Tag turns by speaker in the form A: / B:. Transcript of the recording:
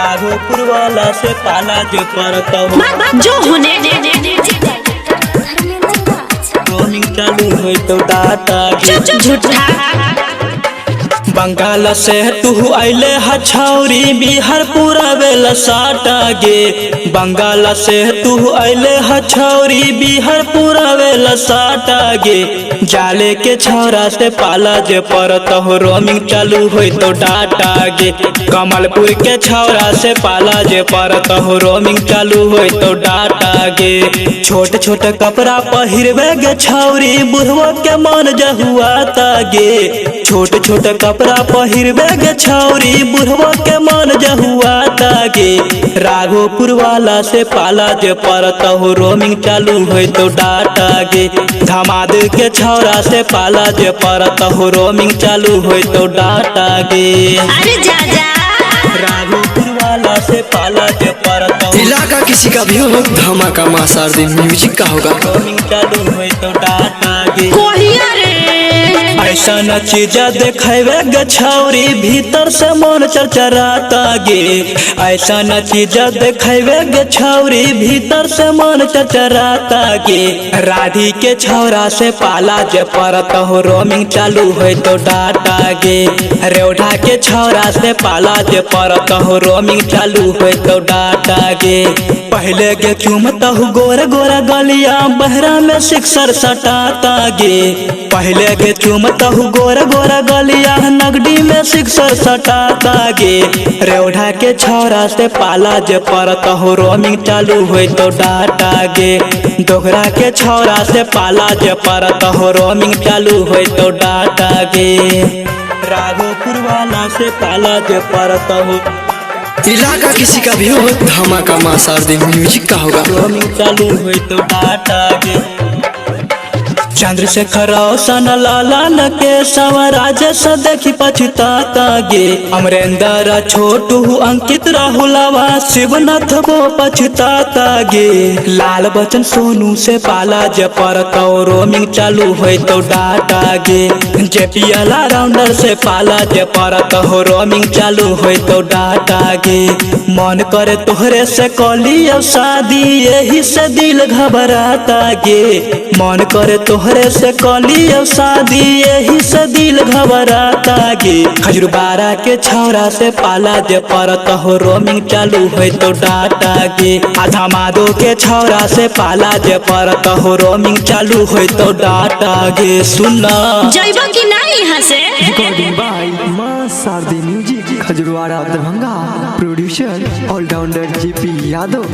A: राघोपुर वाला से पाला जो पड़ता हो
B: जो होने
A: रोमिंग चालू हो तो डाटा
B: झूठा
A: बंगाल से तू अले हछौरी बिहार पूरा बेला साटा गे बंगाल से तू अले हछौरी बिहार पूरा बेला साटा गे जाले के छौरा से पाला जे पड़त हो रोमिंग चालू हो तो डाटा गे कमलपुर के छौरा से पाला जे पड़त हो रोमिंग चालू हो तो डाटा गे छोट छोट कपड़ा पहिरवे गे छौरी बुढ़वा के मन जहुआ गे छोट छोट कपड़ा पहिरवे गे छौरी बुढ़वा के मन जहुआ गे राघोपुर वाला से पाला जे पड़त हो रोमिंग चालू हो तो डाटा गे धमाद के छौरा से पाला जे पड़त हो रोमिंग चालू हो तो डाटा गे
B: अरे जा
A: राघोपुर वाला से पाला जे पड़त हो
C: इलाका किसी का भी हो धमाका मासार दिन म्यूजिक का होगा
A: रोमिंग चालू हो तो डाटा गे ऐसा न चीज देखेबे गे छौरी भीतर से मन चरचराता गे ऐसा न चीज देखेबे गे छौरी भीतर से मन चरचराता गे राधी के छौरा से पाला जे पड़त हो रोमिंग चालू हो तो डाटा गे रेवढ़ा के छौरा से पाला जे पड़त हो रोमिंग चालू हो तो डाटा गे पहले गे चुमत हो गोरा गोरा गलिया बहरा में सिक्सर सटाता गे पहले गे चुमत हो गोरा गोरा गलिया नगडी में सिक्सर सटाता गे रेवढ़ा के छौरा से पाला जे पड़त हो रोमिंग चालू हो तो डाटा गे दोहरा के छौरा से पाला जे पड़त हो रोमिंग चालू हो तो डाटा गे राघोपुर वाला से पाला जे पड़त हो
C: इलाका किसी का भी हो धमाका मासार दिन म्यूजिक का होगा
A: रोमिंग चालू हो तो डाटा गे चंद्रशेखर सन लालन के सवराज से देखी पछताता गे अमरेंद्र छोटू अंकित राहुलवा शिवनाथ को पछताता गे लाल बच्चन सोनू से पाला जे पड़त हो रोमिंग चालू हो तो डाटा गे जेपीएला राउंडर से पाला जे पड़त हो रोमिंग चालू हो तो डाटा गे मन करे तोहरे से कली शादी यही से दिल घबराता गे मन करे तोहरे से कली शादी यही से दिल घबराता गे खजूरबाड़ा के छौरा से पाला जे पड़त हो रोमिंग चालू हो तो डाटा गे आधा मादो के छौरा से पाला जे पड़त हो रोमिंग चालू हो तो डाटा गे सुनना
B: जइबो कि नहीं यहाँ से
C: रिकॉर्डिंग बाय मासार दिन music Khajurwara Darbhanga producer allrounder JP Yadav.